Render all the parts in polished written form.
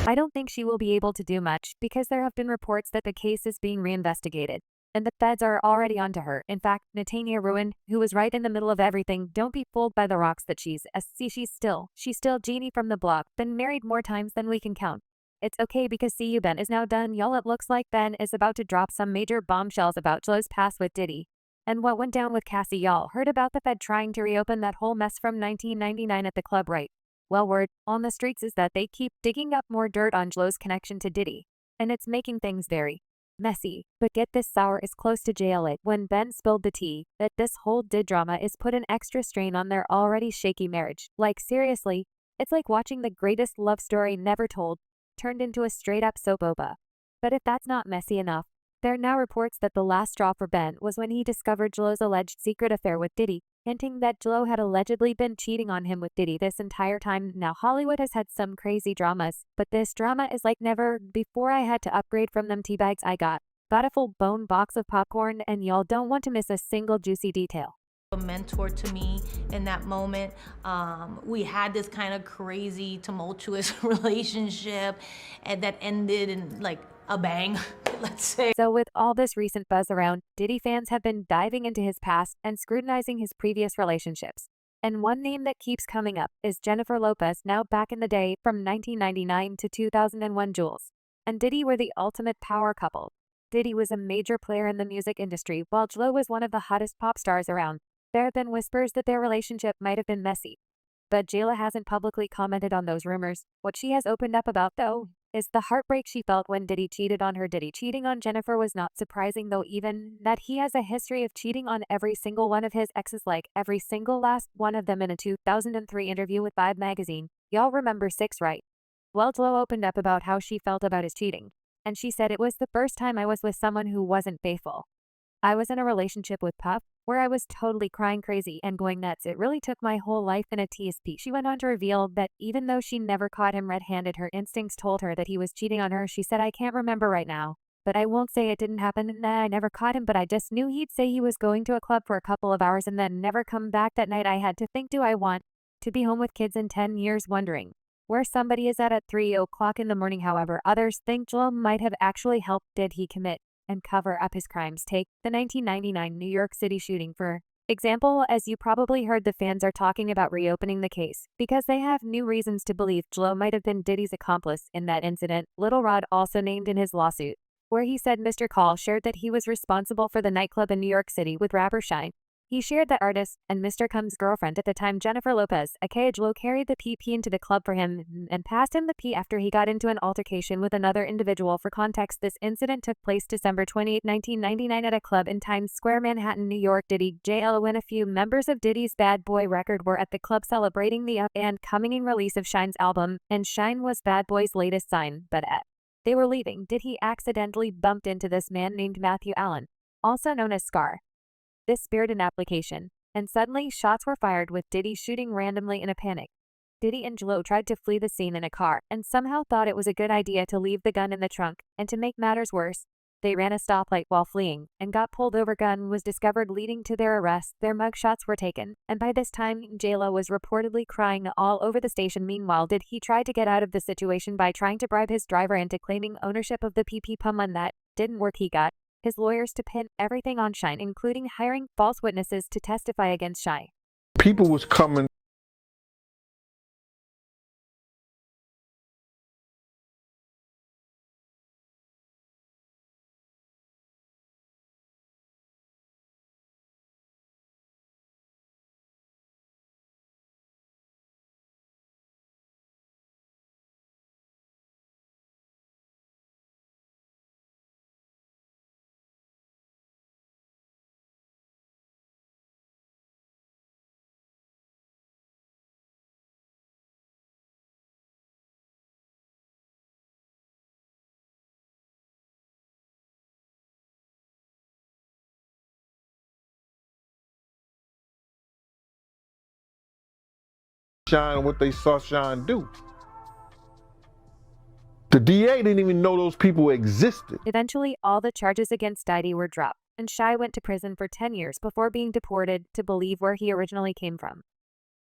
I don't think she will be able to do much because there have been reports that the case is being reinvestigated. And the feds are already onto her. In fact, Natania Ruin, who was right in the middle of everything, don't be fooled by the rocks that she's still Jeannie from the block, been married more times than we can count. It's okay because see you Ben is now done, y'all. It looks like Ben is about to drop some major bombshells about JLo's past with Diddy. And what went down with Cassie, y'all heard about the Fed trying to reopen that whole mess from 1999 at the club, right? Well, word on the streets is that they keep digging up more dirt on JLo's connection to Diddy. And it's making things very messy. But get this, sour is close to jail when Ben spilled the tea that this whole Did drama is put an extra strain on their already shaky marriage. Like seriously, it's like watching the greatest love story never told turned into a straight-up soap opera. But if that's not messy enough, there are now reports that the last straw for Ben was when he discovered JLo's alleged secret affair with Diddy, hinting that JLo had allegedly been cheating on him with Diddy this entire time. Now Hollywood has had some crazy dramas, but this drama is like never before. I had to upgrade from them tea bags I got a full bone box of popcorn, and y'all don't want to miss a single juicy detail. A mentor to me in that moment. We had this kind of crazy, tumultuous relationship, and that ended in like a bang, let's say. So with all this recent buzz around, Diddy fans have been diving into his past and scrutinizing his previous relationships. And one name that keeps coming up is Jennifer Lopez, now back in the day from 1999 to 2001. Jules and Diddy were the ultimate power couple. Diddy was a major player in the music industry, while JLo was one of the hottest pop stars around. There have been whispers that their relationship might have been messy, but JLo hasn't publicly commented on those rumors. What she has opened up about, though, is the heartbreak she felt when Diddy cheated on her. Diddy cheating on Jennifer was not surprising, though, even that he has a history of cheating on every single one of his exes, like every single last one of them. In a 2003 interview with Vibe magazine, y'all remember 6, right? Well, JLo opened up about how she felt about his cheating, and she said, "It was the first time I was with someone who wasn't faithful. I was in a relationship with Puff where I was totally crying crazy and going nuts. It really took my whole life in a TSP." She went on to reveal that even though she never caught him red-handed, her instincts told her that he was cheating on her. She said, "I can't remember right now, but I won't say it didn't happen. Nah, I never caught him, but I just knew he'd say he was going to a club for a couple of hours and then never come back that night. I had to think, do I want to be home with kids in 10 years wondering where somebody is at 3 o'clock in the morning?" However, others think JLo might have actually helped Did he commit and cover up his crimes. Take the 1999 New York City shooting, for example. As you probably heard, the fans are talking about reopening the case because they have new reasons to believe JLo might have been Diddy's accomplice in that incident. Lil Rod also named in his lawsuit, where he said Mr. Call shared that he was responsible for the nightclub in New York City with rapper Shine. He shared that artist and Mr. Cum's girlfriend at the time, Jennifer Lopez, aka JLo, carried the PP into the club for him and passed him the P after he got into an altercation with another individual. For context, this incident took place December 28, 1999 at a club in Times Square, Manhattan, New York. Diddy, JLo, and a few members of Diddy's Bad Boy record were at the club celebrating the up-and-coming release of Shine's album, and Shine was Bad Boy's latest sign. But as they were leaving, Diddy accidentally bumped into this man named Matthew Allen, also known as Scar. This spared an application, and suddenly shots were fired, with Diddy shooting randomly in a panic. Diddy and JLo tried to flee the scene in a car and somehow thought it was a good idea to leave the gun in the trunk, and to make matters worse, they ran a stoplight while fleeing and got pulled over. Gun was discovered, leading to their arrest. Their mugshots were taken, and by this time, JLo was reportedly crying all over the station. Meanwhile, Did he tried to get out of the situation by trying to bribe his driver into claiming ownership of the PP pump. When that didn't work, he got his lawyers to pin everything on Shine, including hiring false witnesses to testify against Shine. People was coming Shine what they saw Shine do. The DA didn't even know those people existed. Eventually, all the charges against Diddy were dropped, and Shy went to prison for 10 years before being deported to believe where he originally came from.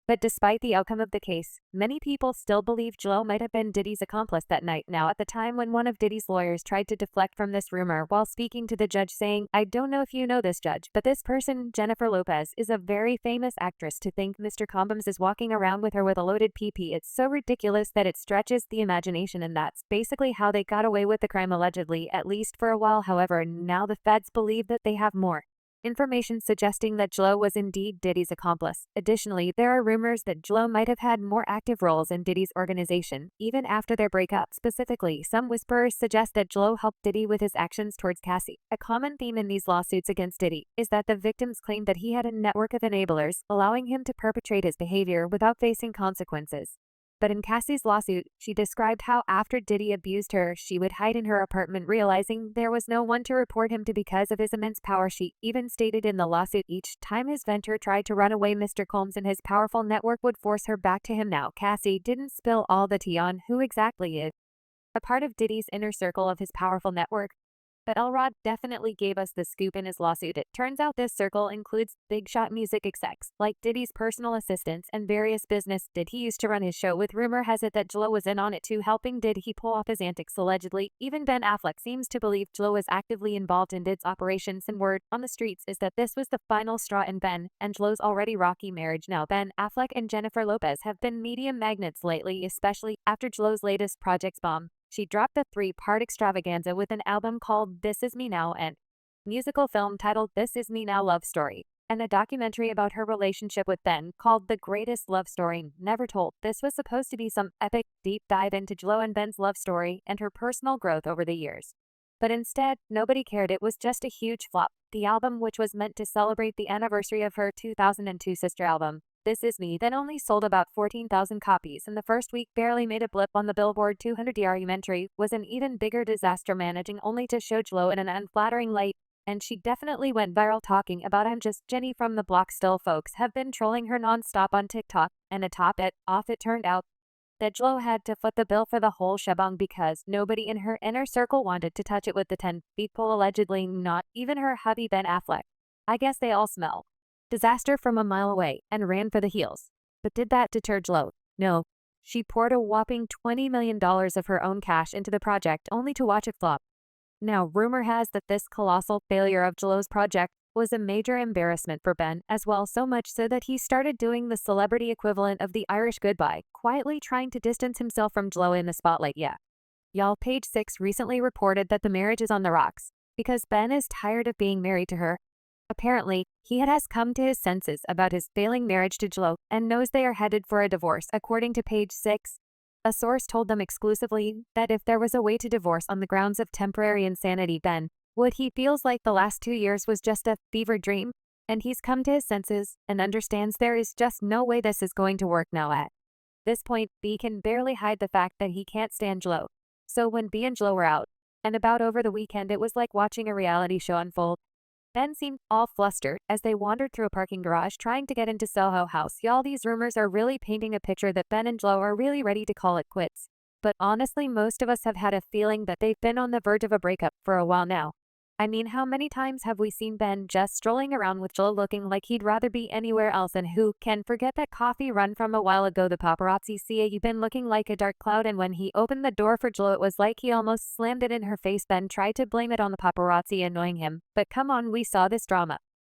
But despite the outcome of the case, many people still believe JLo might have been Diddy's accomplice that night. Now, at the time when one of Diddy's lawyers tried to deflect from this rumor while speaking to the judge saying, "I don't know if you know this, judge, but this person, Jennifer Lopez, is a very famous actress. To think Mr. Combs is walking around with her with a loaded PP, it's so ridiculous that it stretches the imagination, and that's basically how they got away with the crime allegedly, at least for a while. However, now the feds believe that they have more information suggesting that JLo was indeed Diddy's accomplice. Additionally, there are rumors that JLo might have had more active roles in Diddy's organization, even after their breakup. Specifically, some whisperers suggest that JLo helped Diddy with his actions towards Cassie. A common theme in these lawsuits against Diddy is that the victims claim that he had a network of enablers, allowing him to perpetrate his behavior without facing consequences. But in Cassie's lawsuit, she described how after Diddy abused her, she would hide in her apartment, realizing there was no one to report him to because of his immense power. She even stated in the lawsuit each time his venture tried to run away, Mr. Combs and his powerful network would force her back to him. Now, Cassie didn't spill all the tea on who exactly is a part of Diddy's inner circle of his powerful network, but Elrod definitely gave us the scoop in his lawsuit. It turns out this circle includes big shot music execs, like Diddy's personal assistants and various business Did he used to run his show with. Rumor has it that JLo was in on it too, helping Did he pull off his antics allegedly. Even Ben Affleck seems to believe JLo was actively involved in Did's operations, and word on the streets is that this was the final straw in Ben and JLo's already rocky marriage. Now, Ben Affleck and Jennifer Lopez have been media magnets lately, especially after JLo's latest project's bomb. She dropped a 3-part extravaganza with an album called This Is Me Now and musical film titled This Is Me Now Love Story, and a documentary about her relationship with Ben called The Greatest Love Story Never Told. This was supposed to be some epic deep dive into JLo and Ben's love story and her personal growth over the years. But instead, nobody cared. It was just a huge flop. The album, which was meant to celebrate the anniversary of her 2002 sister album, This Is Me, then only sold about 14,000 copies in the first week, barely made a blip on the Billboard 200. The argumentary was an even bigger disaster, managing only to show JLo in an unflattering light, and she definitely went viral talking about "I'm just Jenny from the block." Still, folks have been trolling her non-stop on TikTok, and to top it off, it turned out that JLo had to foot the bill for the whole shebang because nobody in her inner circle wanted to touch it with the 10-feet pole, allegedly, not even her hubby Ben Affleck. I guess they all smell disaster from a mile away and ran for the hills. But did that deter JLo? No. She poured a whopping $20 million of her own cash into the project only to watch it flop. Now, rumor has that this colossal failure of JLo's project was a major embarrassment for Ben as well, so much so that he started doing the celebrity equivalent of the Irish goodbye, quietly trying to distance himself from JLo in the spotlight. Yeah. Y'all, Page 6 recently reported that the marriage is on the rocks because Ben is tired of being married to her. Apparently, he has come to his senses about his failing marriage to JLo and knows they are headed for a divorce. According to Page 6, a source told them exclusively that if there was a way to divorce on the grounds of temporary insanity, Ben would. He feels like the last 2 years was just a fever dream, and he's come to his senses and understands there is just no way this is going to work now. At this point, B can barely hide the fact that he can't stand JLo. So when B and JLo were out and about over the weekend, it was like watching a reality show unfold. Ben seemed all flustered as they wandered through a parking garage trying to get into Soho House. Y'all, these rumors are really painting a picture that Ben and JLo are really ready to call it quits. But honestly, most of us have had a feeling that they've been on the verge of a breakup for a while now. I mean, how many times have we seen Ben just strolling around with JLo looking like he'd rather be anywhere else? And who can forget that coffee run from a while ago? The paparazzi see you been looking like a dark cloud, and when he opened the door for JLo, it was like he almost slammed it in her face. Ben tried to blame it on the paparazzi annoying him, but come on, we saw this drama